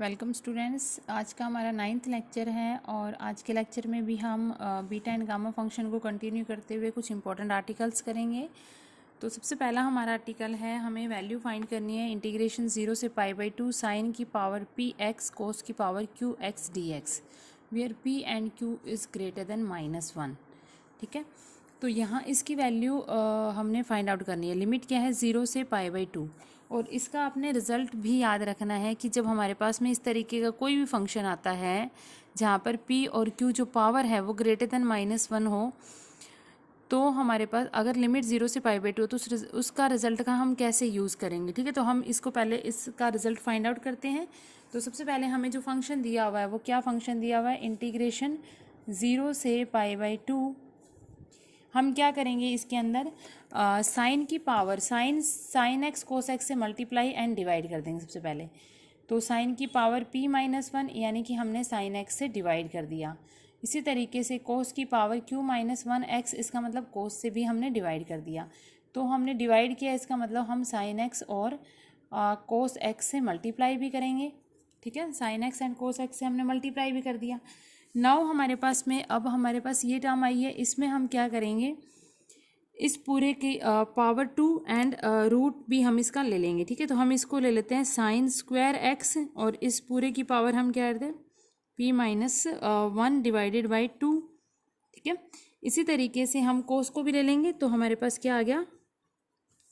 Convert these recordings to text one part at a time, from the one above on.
Welcome students. आज का हमारा 9th लेक्चर है और आज के लेक्चर में भी हम बीटा एंड गामा फंक्शन को कंटिन्यू करते हुए कुछ इंपॉर्टेंट आर्टिकल्स करेंगे। तो सबसे पहला हमारा आर्टिकल है, हमें वैल्यू फाइंड करनी है इंटीग्रेशन 0 से π/2 साइन की पावर पी एक्स कोस की power Q x D x where P and Q is greater than -1। ठीक है, तो यहाँ इसकी वैल्यू हमने फाइंड आउट करनी है। लिमिट क्या है, 0 से π/2। और इसका आपने रिज़ल्ट भी याद रखना है कि जब हमारे पास में इस तरीके का कोई भी फंक्शन आता है जहाँ पर p और q जो पावर है वो ग्रेटर देन -1 हो, तो हमारे पास अगर लिमिट 0 से π/2 हो तो उसका रिज़ल्ट का हम कैसे यूज़ करेंगे। ठीक है, तो हम इसको पहले इसका रिज़ल्ट फाइंड आउट करते हैं। तो सबसे पहले हमें जो फंक्शन दिया हुआ है वो क्या फंक्शन दिया हुआ है, इंटीग्रेशन 0 से π/2। हम क्या करेंगे इसके अंदर साइन की power sine x cos x से मल्टीप्लाई एंड डिवाइड कर देंगे सबसे पहले। तो साइन की पावर p-1 यानी कि हमने साइन एक्स से डिवाइड कर दिया। इसी तरीके से कोस की पावर q-1 एक्स, इसका मतलब कोस से भी हमने डिवाइड कर दिया। तो हमने डिवाइड किया, इसका मतलब हम साइन एक्स और कोस एक्स से मल्टीप्लाई भी करेंगे। ठीक है, sine x and cos x से हमने मल्टीप्लाई भी कर दिया। नाउ हमारे पास में अब हमारे पास ये टर्म आई है, इसमें हम क्या करेंगे, इस पूरे की पावर 2 एंड रूट भी हम इसका ले लेंगे। ठीक है, तो हम इसको ले लेते हैं साइन स्क्वायर एक्स और इस पूरे की पावर हम क्या करते हैं p-1 डिवाइडेड बाई 2। ठीक है, इसी तरीके से हम कोस को भी ले लेंगे। तो हमारे पास क्या आ गया,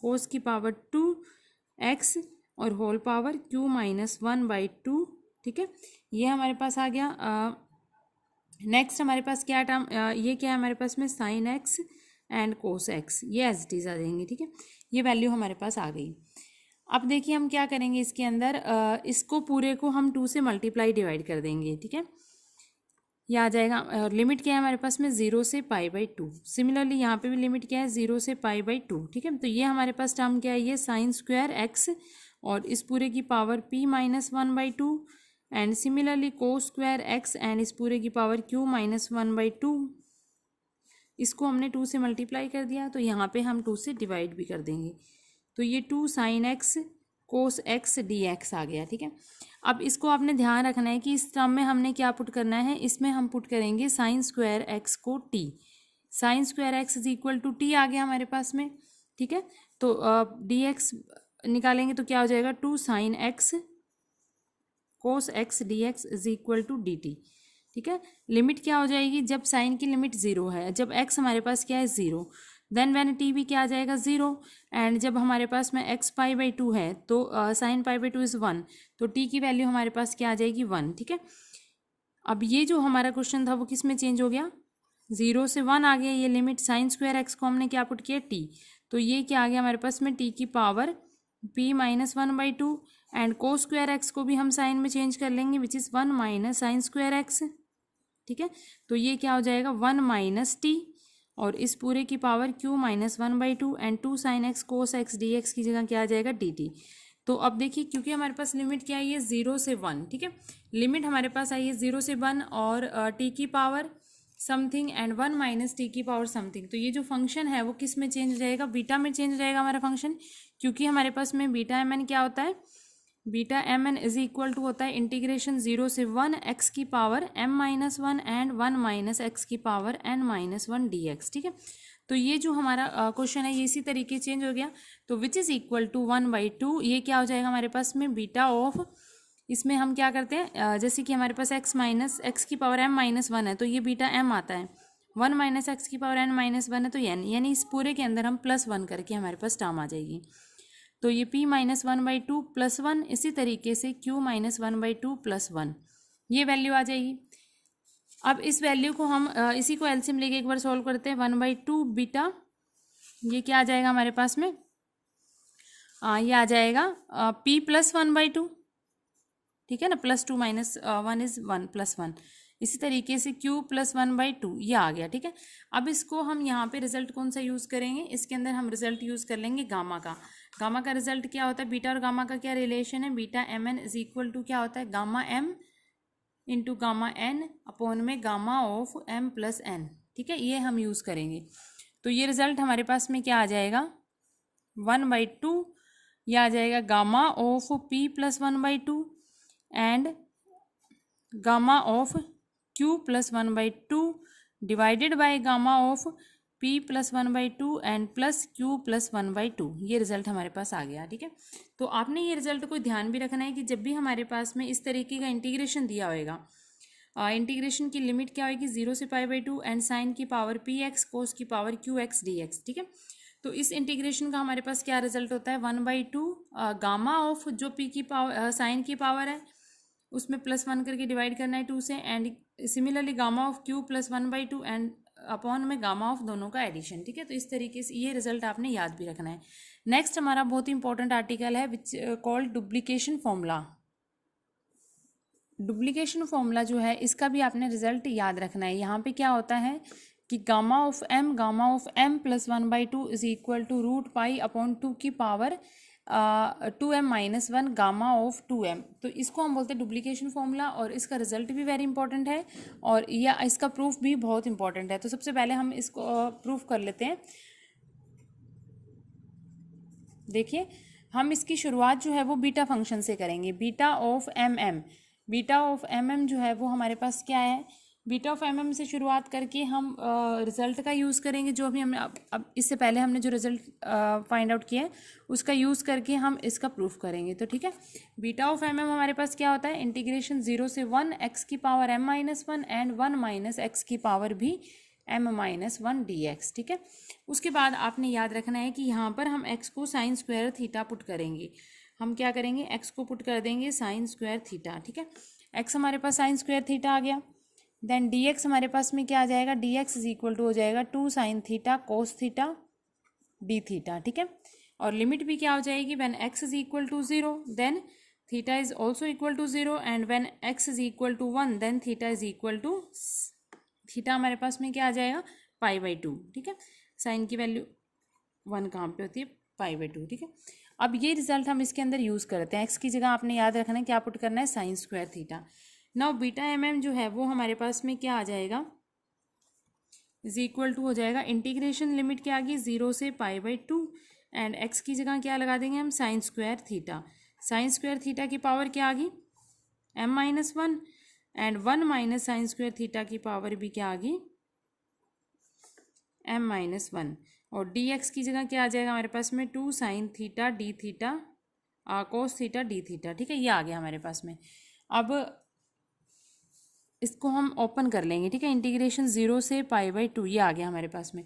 कोस की पावर 2x और होल पावर q-1/2। ठीक है, ये हमारे पास आ गया। नेक्स्ट हमारे पास क्या टर्म, ये क्या है हमारे पास में sine x and cos x, ये एज इट इज आ जाएंगे। ठीक है, ये वैल्यू हमारे पास आ गई। अब देखिए हम क्या करेंगे इसके अंदर, इसको पूरे को हम 2 से मल्टीप्लाई डिवाइड कर देंगे। ठीक है, ये आ जाएगा। लिमिट क्या है हमारे पास में, 0 से π/2। सिमिलरली यहाँ पे भी लिमिट क्या है, 0 से π/2। ठीक है, तो ये हमारे पास टर्म क्या है, ये साइन स्क्वायर एक्स और इस पूरे की power p-1/2 and similarly cos square x and इस पूरे की पावर q-1/2। इसको हमने 2 से मल्टीप्लाई कर दिया, तो यहाँ पे हम 2 से डिवाइड भी कर देंगे। तो ये 2 sine x cos x D x आ गया। ठीक है, अब इसको आपने ध्यान रखना है कि इस टर्म में हमने क्या पुट करना है, इसमें हम पुट करेंगे साइन स्क्वायर एक्स को t। Sine square x is equal to t आ गया हमारे पास में। ठीक है, तो डी एक्स निकालेंगे तो क्या हो जाएगा, 2 sine x cos x D x is equal to D T. ठीक है, लिमिट क्या हो जाएगी, जब साइन की लिमिट 0 है, जब x हमारे पास क्या है 0, देन व्हेन t भी क्या आ जाएगा 0। एंड जब हमारे पास में x π/2 है तो साइन π/2 इज़ 1, तो t की वैल्यू हमारे पास क्या आ जाएगी 1। ठीक है, अब ये जो हमारा क्वेश्चन था वो किस में चेंज हो गया, 0 से 1 आ गया। ये लिमिट साइन स्क्वायर एक्स को हमने क्या पुट किया t, तो ये क्या आ गया हमारे पास में t की power p-1/2 and cos square x को भी हम साइन में चेंज कर लेंगे which is 1 minus sign square x. ठीक है, तो ये क्या हो जाएगा 1 माइनस टी और इस पूरे की power q-1/2 and 2 sine x cos x D x की जगह क्या आ जाएगा डी टी। तो अब देखिए, क्योंकि हमारे पास लिमिट क्या आई है 0 से 1। ठीक है, लिमिट हमारे पास आई है 0 से 1 और टी की power something and 1 minus T की पावर समथिंग। तो ये जो फंक्शन है वो किस में चेंज हो जाएगा, बीटा में चेंज हो जाएगा हमारा फंक्शन, क्योंकि हमारे पास में बीटा एम एन क्या होता है, beta M N is equal to होता है इंटीग्रेशन 0 से 1 एक्स की power m-1 and 1 minus x की पावर n-1 dx। ठीक है, तो ये जो हमारा क्वेश्चन है ये इसी तरीके चेंज हो गया। तो विच इज़ इक्वल टू 1/2, ये क्या हो जाएगा हमारे पास में बीटा ऑफ, इसमें हम क्या करते हैं, जैसे कि हमारे पास एक्स की पावर m-1 है तो ये बीटा m आता है, 1 माइनस एक्स की पावर n-1 है तो n, यानी इस पूरे के अंदर हम +1 करके हमारे पास टर्म आ जाएगी। तो ये p-1/2 +1, इसी तरीके से q-1/2 +1, ये वैल्यू आ जाएगी। अब इस वैल्यू को हम इसी को एलसीएम लेके एक बार सॉल्व करते हैं। 1/2 बीटा, ये क्या आ जाएगा हमारे पास में, ये आ जाएगा p + 1/2। ठीक है ना, +2 - 1 इज 1 +1। इसी तरीके से q + 1/2 ये आ गया। ठीक है, अब इसको हम यहाँ पे रिजल्ट कौन सा यूज़ करेंगे, इसके अंदर हम रिजल्ट यूज़ कर लेंगे गामा का। गामा का रिजल्ट क्या होता है, बीटा और गामा का क्या रिलेशन है, beta M N is equal to क्या होता है, gamma M into gamma N upon में गामा ऑफ m + n। ठीक है, ये हम यूज़ करेंगे। तो ये रिजल्ट हमारे पास में क्या आ जाएगा 1/2, यह आ जाएगा gamma of p + 1/2 and gamma of Q plus 1/2 divided by gamma of P plus 1/2 and plus Q plus 1/2। ये रिजल्ट हमारे पास आ गया। ठीक है, तो आपने ये रिजल्ट को ध्यान भी रखना है कि जब भी हमारे पास में इस तरीके का इंटीग्रेशन दिया होएगा, इंटीग्रेशन की लिमिट क्या होगी 0 से π/2 एंड साइन की पावर पी एक्स कोस की power Q x D x. ठीक है, तो इस इंटीग्रेशन का हमारे पास क्या रिजल्ट होता है 1/2 गामा ऑफ जो पी की पावर साइन की पावर है उसमें +1 करके डिवाइड करना है 2 से, and similarly gamma of Q plus 1/2 and upon में गामा ऑफ दोनों का एडिशन। ठीक है, तो इस तरीके से ये रिजल्ट आपने याद भी रखना है। नेक्स्ट हमारा बहुत ही इंपॉर्टेंट आर्टिकल है which called duplication formula. Duplication formula जो है इसका भी आपने रिजल्ट याद रखना है। यहाँ पे क्या होता है कि gamma of m plus 1/2 is equal to √π/2 की power 2m-1 gamma of 2m। तो इसको हम बोलते हैं डुप्लीकेशन फॉर्मूला, और इसका रिजल्ट भी वेरी इंपॉर्टेंट है और या इसका प्रूफ भी बहुत इंपॉर्टेंट है। तो सबसे पहले हम इसको प्रूफ कर लेते हैं। देखिए, हम इसकी शुरुआत जो है वो बीटा फंक्शन से करेंगे। बीटा ऑफ एम एम जो है वो हमारे पास क्या है, बीटा ऑफ एम एम से शुरुआत करके हम रिजल्ट का यूज़ करेंगे। जो अभी हमने अब इससे पहले हमने जो रिजल्ट फाइंड आउट किया है उसका यूज़ करके हम इसका प्रूफ करेंगे। तो ठीक है, बीटा ऑफ एम एम हमारे पास क्या होता है, इंटीग्रेशन 0 से 1 x की पावर m-1 एंड 1 - x की पावर भी m-1 dx। ठीक है, उसके बाद आपने याद रखना है कि यहाँ पर हम x को साइन स्क्वायर थीटा पुट करेंगे। हम क्या करेंगे, x को पुट कर देंगे साइन स्क्वायर थीटा। ठीक है, x हमारे पास साइन स्क्वायर थीटा आ गया। देन dx हमारे पास में क्या आ जाएगा, dx इज इक्वल टू हो जाएगा 2 sine theta cos theta D theta. ठीक है, और लिमिट भी क्या हो जाएगी, when x is equal to 0 then theta is also equal to 0 and when x is equal to 1 then theta is equal to theta हमारे पास में क्या आ जाएगा π/2। ठीक है, साइन की वैल्यू 1 कहाँ पे होती है π/2। ठीक है, अब ये रिजल्ट हम इसके अंदर यूज़ करते हैं। x की जगह आपने याद रखना है क्या पुट करना है, sign square theta. Now beta mm जो है वो हमारे पास में क्या आ जाएगा, इज इक्वल टू हो जाएगा इंटीग्रेशन लिमिट क्या आ गई 0 से π/2 एंड x की जगह क्या लगा देंगे हम, sign square theta. Sign square theta की पावर क्या आ गई m-1 and 1 - sign square theta की पावर भी क्या आ गई m-1, और dx की जगह क्या आ जाएगा हमारे पास में 2 sine theta D theta cos theta D theta. ठीक है, ये आ गया हमारे पास में। अब इसको हम ओपन कर लेंगे। ठीक है, इंटीग्रेशन 0 से π/2 ये आ गया हमारे पास में।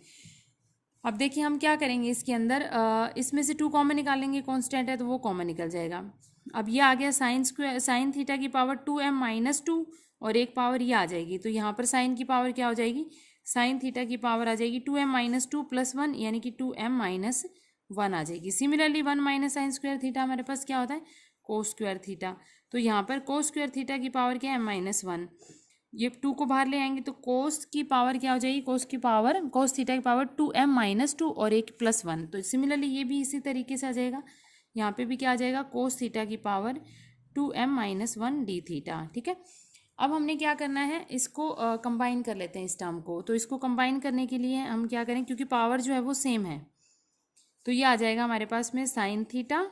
अब देखिए हम क्या करेंगे, इसके अंदर इसमें से 2 कॉमन निकालेंगे, कांस्टेंट है तो वो कॉमन निकल जाएगा। अब ये आ गया साइन थीटा की पावर 2m-2 और एक पावर ये आ जाएगी, तो यहाँ पर साइन की पावर क्या हो जाएगी, साइन थीटा की पावर आ जाएगी 2m-2 + 1 यानी कि 2m-1 आ जाएगी। सिमिलरली 1 - साइन स्क्वायर थीटा हमारे पास क्या होता है, कोस स्क्वायर थीटा। तो यहाँ पर कोस स्क्वायर थीटा की पावर क्या है m-1, ये 2 को बाहर ले आएंगे तो कोस की पावर क्या हो जाएगी, कोस थीटा की पावर 2m-2 और एक +1। तो सिमिलरली ये भी इसी तरीके से आ जाएगा, यहाँ पे भी क्या आ जाएगा, कोस थीटा की पावर 2m-1 डी थीटा। ठीक है, अब हमने क्या करना है, इसको कंबाइन कर लेते हैं इस टर्म को। तो इसको कंबाइन करने के लिए हम क्या करें, क्योंकि पावर जो है वो सेम है, तो ये आ जाएगा हमारे पास में साइन थीटा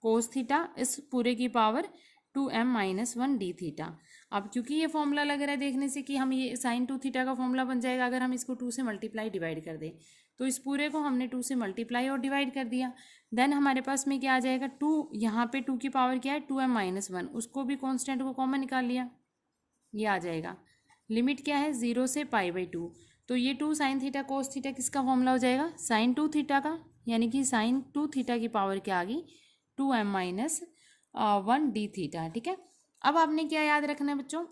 कोस थीटा इस पूरे की पावर 2m-1 डी थीटा। अब क्योंकि ये फॉर्मूला लग रहा है देखने से कि हम ये साइन 2 थीटा का फॉर्मूला बन जाएगा अगर हम इसको 2 से मल्टीप्लाई डिवाइड कर दें, तो इस पूरे को हमने 2 से मल्टीप्लाई और डिवाइड कर दिया। देन हमारे पास में क्या आ जाएगा, 2 यहाँ पे 2 की पावर क्या है 2m-1, उसको भी कॉन्स्टेंट को कॉमन निकाल लिया, ये आ जाएगा। लिमिट क्या है 0 से π/2, तो ये 2 साइन थीटा कोस थीटा किसका फॉर्मूला हो जाएगा, साइन 2 थीटा का, यानी कि साइन 2 थीटा की पावर क्या आ गई 2m-1 डी थीटा। ठीक है, अब आपने क्या याद रखना है बच्चों,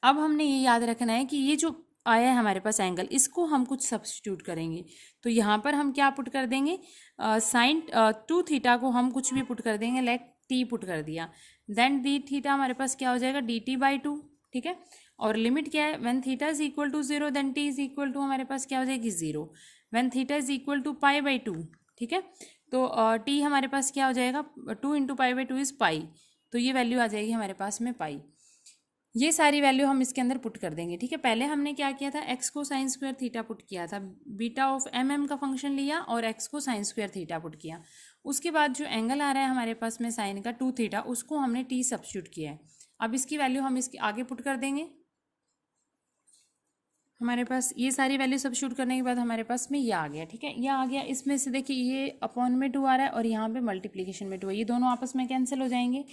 अब हमने ये याद रखना है कि ये जो आया है हमारे पास एंगल, इसको हम कुछ सब्स्टिट्यूट करेंगे। तो यहाँ पर हम क्या पुट कर देंगे, साइन 2 थीटा को हम कुछ भी पुट कर देंगे, लाइक t पुट कर दिया। देन डी थीटा हमारे पास क्या हो जाएगा dt/2। ठीक है, और लिमिट क्या है, when theta is equal to 0 then t is equal to हमारे पास क्या हो जाएगी 0, when theta is equal to π/2। ठीक है, तो t हमारे पास क्या हो जाएगा 2 × π/2 इज पाई, तो ये वैल्यू आ जाएगी हमारे पास में पाई। ये सारी वैल्यू हम इसके अंदर पुट कर देंगे, ठीक है। पहले हमने क्या किया था, एक्स को साइन स्क्वायर थीटा पुट किया था, बीटा ऑफ एम एम का फंक्शन लिया और एक्स को साइन स्क्वायर थीटा पुट किया। उसके बाद जो एंगल आ रहा है हमारे पास में साइन का 2 थीटा, उसको हमने टी सब्स्टिट्यूट किया है। अब इसकी वैल्यू हम इसके आगे पुट कर देंगे। हमारे पास ये सारी वैल्यू सब्स्टिट्यूट करने के बाद हमारे पास में ये आ गया, ठीक है। ये आ गया, इसमें से देखिए ये अपॉन में 2 आ रहा है और यहाँ पे मल्टीप्लीकेशन में 2 है, ये दोनों आपस में कैंसिल हो जाएंगे।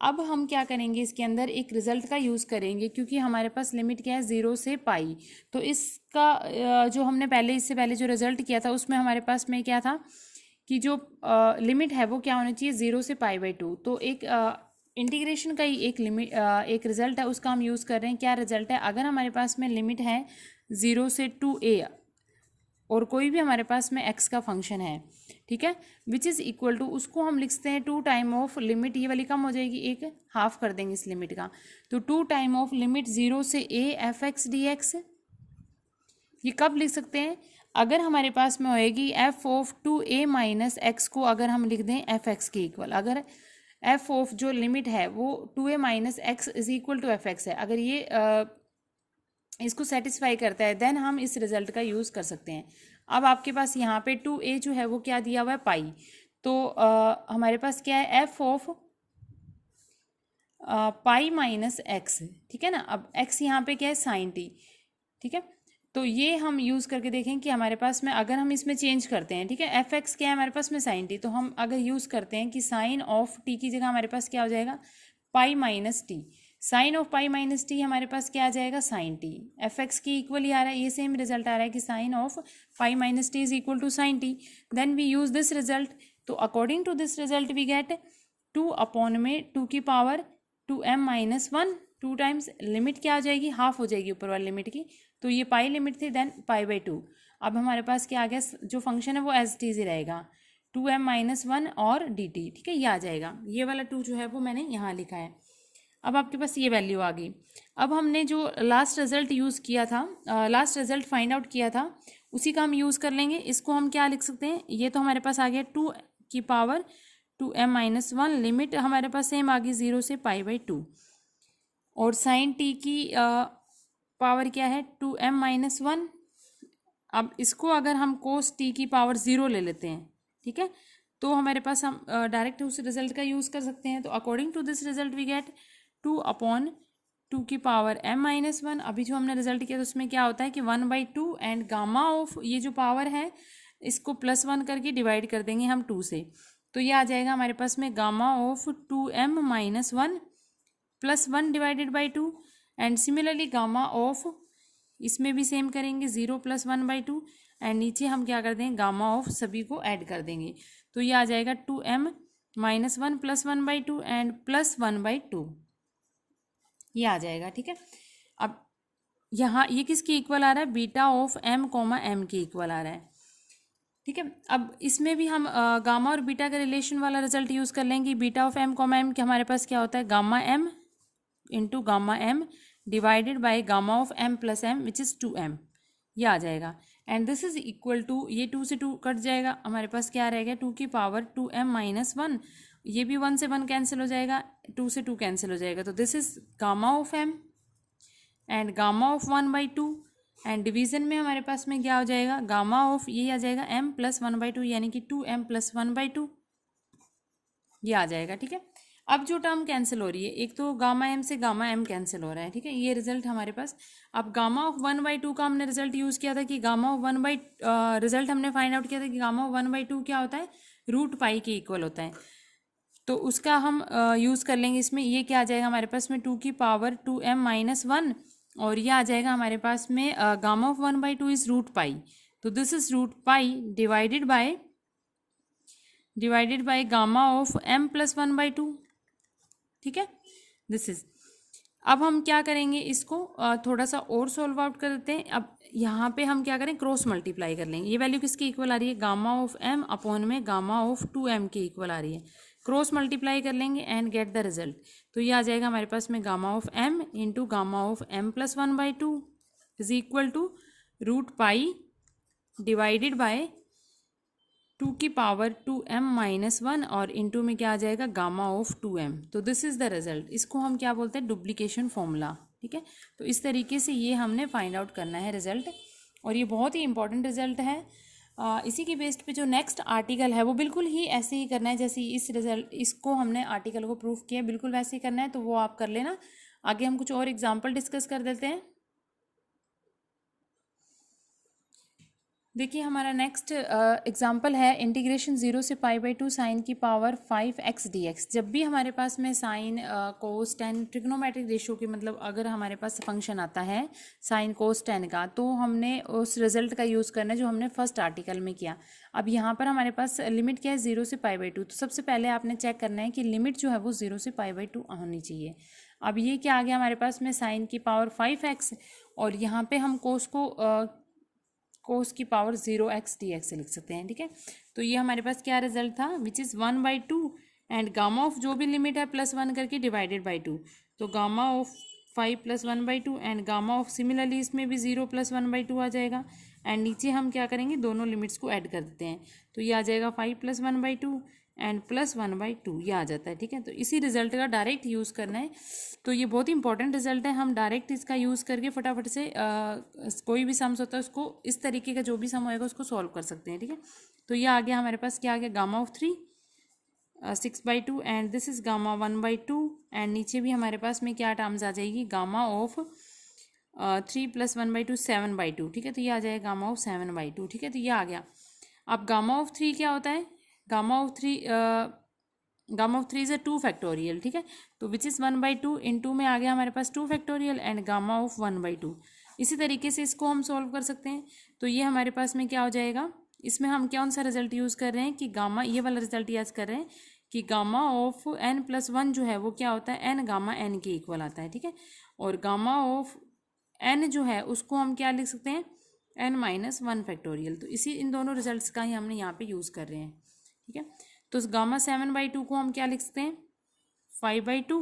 अब हम क्या करेंगे, इसके अंदर एक रिजल्ट का यूज़ करेंगे, क्योंकि हमारे पास लिमिट क्या है 0 से पाई। तो इसका जो हमने पहले इससे पहले जो रिजल्ट किया था उसमें हमारे पास में क्या था कि जो लिमिट है वो क्या होना चाहिए 0 से पाई/2। तो एक इंटीग्रेशन का ही एक लिमिट एक रिजल्ट है, उसका हम यूज़ कर रहे हैं। क्या रिजल्ट है, अगर हमारे पास में लिमिट है 0 से 2a और कोई भी हमारे पास में x का फंक्शन है, ठीक है, विच इज़ इक्वल टू, उसको हम लिखते हैं 2 टाइम ऑफ लिमिट, ये वाली कम हो जाएगी, एक हाफ कर देंगे इस लिमिट का, तो 2 टाइम ऑफ लिमिट 0 से a f(x) dx। ये कब लिख सकते हैं, अगर हमारे पास में होएगी f of 2a minus x को अगर हम लिख दें f(x) के इक्वल, अगर f ऑफ जो लिमिट है वो 2a minus x is equal to f(x) है, अगर ये इसको सेटिस्फाई करता है, देन हम इस रिजल्ट का यूज़ कर सकते हैं। अब आपके पास यहाँ पे 2a जो है वो क्या दिया हुआ है, पाई, तो हमारे पास क्या है f of pi minus x, ठीक है ना। अब x यहाँ पे क्या है, साइन t, ठीक है। तो ये हम यूज़ करके देखें कि हमारे पास में अगर हम इसमें चेंज करते हैं, ठीक है, f(x) क्या है हमारे पास में साइन t, तो हम अगर यूज़ करते हैं कि साइन ऑफ t की जगह हमारे पास क्या हो जाएगा, pi minus T, sine of pi minus T हमारे पास क्या आ जाएगा, साइन टी, f(x) की इक्वल ही आ रहा है, ये सेम रिजल्ट आ रहा है कि sine of pi minus t is equal to sine t. Then we use this result, तो according to this result we get 2 upon में 2 की पावर 2m-1, 2 टाइम्स लिमिट क्या हो जाएगी, हाफ हो जाएगी ऊपर वाली लिमिट की, तो ये पाई लिमिट थी, देन पाई/2। अब हमारे पास क्या आ गया, जो फंक्शन है वो एज टी ही रहेगा, 2m-1 और dt, ठीक है, ये आ जाएगा। ये वाला 2 जो है वो मैंने यहाँ लिखा है। अब आपके पास ये वैल्यू आ गई। अब हमने जो लास्ट रिजल्ट यूज़ किया था, लास्ट रिजल्ट फाइंड आउट किया था, उसी का हम यूज़ कर लेंगे। इसको हम क्या लिख सकते हैं, ये तो हमारे पास आ गया 2 की पावर 2m-1, लिमिट हमारे पास सेम आ गई 0 से पाई/2, और साइन टी की पावर क्या है 2m-1। अब इसको अगर हम कोस टी की पावर 0 ले लेते हैं, ठीक है, तो हमारे पास हम डायरेक्ट उस रिजल्ट का यूज़ कर सकते हैं। तो according to this result we get 2 upon 2 की पावर m-1। अभी जो हमने रिजल्ट किया तो उसमें क्या होता है कि 1/2, एंड गामा ऑफ ये जो पावर है इसको +1 करके डिवाइड कर देंगे हम 2 से, तो ये आ जाएगा हमारे पास में gamma of 2m-1 +1 divided by 2, and similarly gamma of, इसमें भी सेम करेंगे 0 + 1/2, एंड नीचे हम क्या कर देंगे, गामा ऑफ सभी को ऐड कर देंगे, तो ये आ जाएगा 2m-1 + 1/2 एंड +1/2, ये आ जाएगा, ठीक है। अब यहाँ ये किसके इक्वल आ रहा है, बीटा ऑफ m, m के इक्वल आ रहा है, ठीक है। अब इसमें भी हम गामा और बीटा का रिलेशन वाला रिजल्ट यूज़ कर लेंगे। बीटा ऑफ m, m के हमारे पास क्या होता है, gamma m into gamma m divided by gamma of m + m which is 2m, ये आ जाएगा। And this is equal to, ये 2 से 2 कट जाएगा, हमारे पास क्या रहेगा 2 की पावर 2m-1, ये भी 1 से 1 कैंसिल हो जाएगा, 2 से 2 कैंसिल हो जाएगा, तो this is gamma of m and gamma of 1/2, and division में हमारे पास में क्या हो जाएगा, गामा ऑफ ये आ जाएगा m + 1/2, यानी कि 2m + 1/2, ये आ जाएगा, ठीक है। अब जो टर्म कैंसिल हो रही है, एक तो गामा m से गामा m कैंसिल हो रहा है, ठीक है, ये रिजल्ट हमारे पास। अब गामा ऑफ 1/2 का हमने रिजल्ट यूज़ किया था कि गामा ऑफ रिजल्ट हमने फाइंड आउट किया था कि गामा ऑफ 1/2 क्या होता है, √π के इक्वल होता है, तो उसका हम यूज़ कर लेंगे इसमें। ये क्या आ जाएगा हमारे पास में 2 की पावर 2m-1, और ये आ जाएगा हमारे पास में गामा ऑफ 1/2 इज़ √π, तो this is √π divided by gamma of m + 1/2, ठीक है, दिस इज। अब हम क्या करेंगे, इसको थोड़ा सा और सॉल्व आउट कर देते हैं। अब यहाँ पे हम क्या करें, क्रॉस मल्टीप्लाई कर लेंगे। ये वैल्यू किसकी इक्वल आ रही है, गामा ऑफ m अपॉन में गामा ऑफ 2m के इक्वल आ रही है, क्रॉस मल्टीप्लाई कर लेंगे एंड गेट द रिजल्ट, तो ये आ जाएगा हमारे पास में gamma of m into gamma of m + 1/2 is equal to √π divided by 2 की पावर 2m-1 और इनटू में क्या आ जाएगा गामा ऑफ 2m। तो दिस इज़ द रिजल्ट। इसको हम क्या बोलते हैं, डुप्लीकेशन फॉर्मूला। ठीक है, तो इस तरीके से ये हमने फाइंड आउट करना है रिजल्ट, और ये बहुत ही इंपॉर्टेंट रिजल्ट है। इसी के बेस्ड पे जो नेक्स्ट आर्टिकल है वो बिल्कुल ही ऐसे ही करना है जैसे इस रिजल्ट, इसको हमने आर्टिकल को प्रूफ किया, बिल्कुल वैसे ही करना है, तो वो आप कर लेना। आगे हम कुछ और एग्जाम्पल डिस्कस कर देते हैं। देखिए हमारा नेक्स्ट एग्जाम्पल है इंटीग्रेशन 0 से π/2 साइन की पावर 5x dx। जब भी हमारे पास में sine cos ten trigonometric ratio की, मतलब अगर हमारे पास फंक्शन आता है साइन कोस टेन का, तो हमने उस रिजल्ट का यूज़ करना है जो हमने फर्स्ट आर्टिकल में किया। अब यहाँ पर हमारे पास लिमिट क्या है, 0 से π/2। तो सबसे पहले आपने चेक करना है कि लिमिट जो है वो 0 से π/2 होनी चाहिए। अब ये क्या आ गया हमारे पास में, साइन की पावर 5x, और यहाँ पे हम कोस की पावर 0x dx से लिख सकते हैं। ठीक है, तो ये हमारे पास क्या रिजल्ट था, which is 1/2 and gamma of जो भी लिमिट है +1 करके डिवाइडेड बाई 2। तो gamma of 5 + 1/2 and gamma of similarly इसमें भी 0 + 1/2 आ जाएगा। एंड नीचे हम क्या करेंगे, दोनों लिमिट्स को ऐड कर देते हैं, तो ये आ जाएगा 5 + 1/2 एंड +1/2, ये आ जाता है। ठीक है, तो इसी रिजल्ट का डायरेक्ट यूज़ करना है। तो ये बहुत ही इंपॉर्टेंट रिजल्ट है, हम डायरेक्ट इसका यूज़ करके फटाफट से कोई भी सम्स होता है उसको, इस तरीके का जो भी सम होएगा उसको सॉल्व कर सकते हैं। ठीक है, तो ये आ गया हमारे पास, क्या आ गया, gamma of 3 6/2 and this is gamma 1/2 and नीचे भी हमारे पास में क्या टर्म्स आ जाएगी, गामा ऑफ 3 + 1/2 7/2। ठीक है, तो ये आ जाएगा गामा ऑफ 7/2। ठीक है, तो ये आ गया। अब गामा ऑफ 3 क्या होता है, गामा ऑफ 3 इज 2 फैक्टोरियल। ठीक है, तो विच इज़ 1/2 इनटू में आ गया हमारे पास 2 फैक्टोरियल एंड गामा ऑफ 1/2। इसी तरीके से इसको हम सॉल्व कर सकते हैं। तो ये हमारे पास में क्या हो जाएगा, इसमें हम कौन सा रिजल्ट यूज़ कर रहे हैं कि गामा, ये वाला रिजल्ट यूज़ कर रहे हैं कि गामा ऑफ n+1 जो है वो क्या होता है, n गामा n के इक्वल आता है। ठीक है, और गामा ऑफ n जो है उसको हम क्या लिख सकते हैं, n-1 फैक्टोरियल। तो इसी इन दोनों रिजल्ट्स का ही हमने यहाँ पे यूज़ कर रहे हैं। ठीक है, तो इस गामा 7/2 को हम क्या लिख सकते हैं, 5/2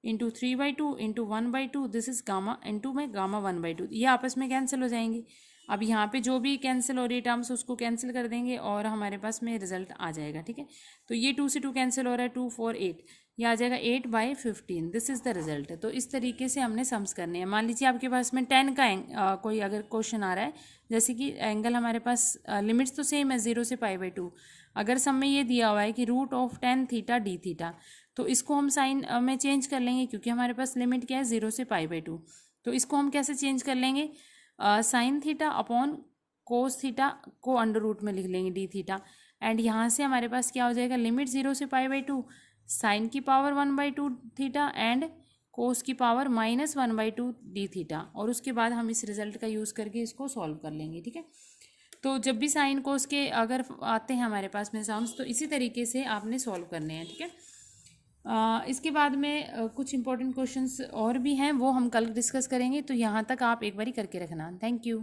into 3/2 into 1/2, this is gamma into में गामा 1/2। ये आपस में कैंसिल हो जाएंगे। अब यहाँ पे जो भी कैंसिल हो रही टर्म्स उसको कैंसिल कर देंगे और हमारे पास में रिजल्ट आ जाएगा। ठीक है, तो ये 2 से 2 कैंसिल हो रहा है, 2 4 8, ये आ जाएगा 8/15। This is the result. तो इस तरीके से हमने सम्स करने हैं। मान लीजिए आपके पास में 10 का कोई अगर क्वेश्चन आ रहा है, जैसे कि एंगल हमारे पास लिमिट्स तो सेम है 0 से π/2, अगर सम में ये दिया हुआ है कि √10 थीटा d थीटा, तो इसको हम साइन में चेंज कर लेंगे क्योंकि हमारे पास लिमिट क्या है 0 से π/2। तो इसको हम कैसे चेंज कर लेंगे, sine theta upon cos theta को अंडर रूट में लिख लेंगे d थीटा, एंड यहाँ से हमारे पास क्या हो जाएगा, लिमिट 0 से π/2 साइन की पावर 1/2 थीटा एंड कोस की पावर -1/2 d थीटा, और उसके बाद हम इस रिजल्ट का यूज़ करके इसको सॉल्व कर लेंगे। ठीक है, तो जब भी साइन कोस के अगर आते हैं हमारे पास में सम्स, तो इसी तरीके से आपने सॉल्व करने हैं। ठीक है, इसके बाद में कुछ इंपॉर्टेंट क्वेश्चंस और भी हैं, वो हम कल डिस्कस करेंगे। तो यहाँ तक आप एक बारी करके रखना। Thank you.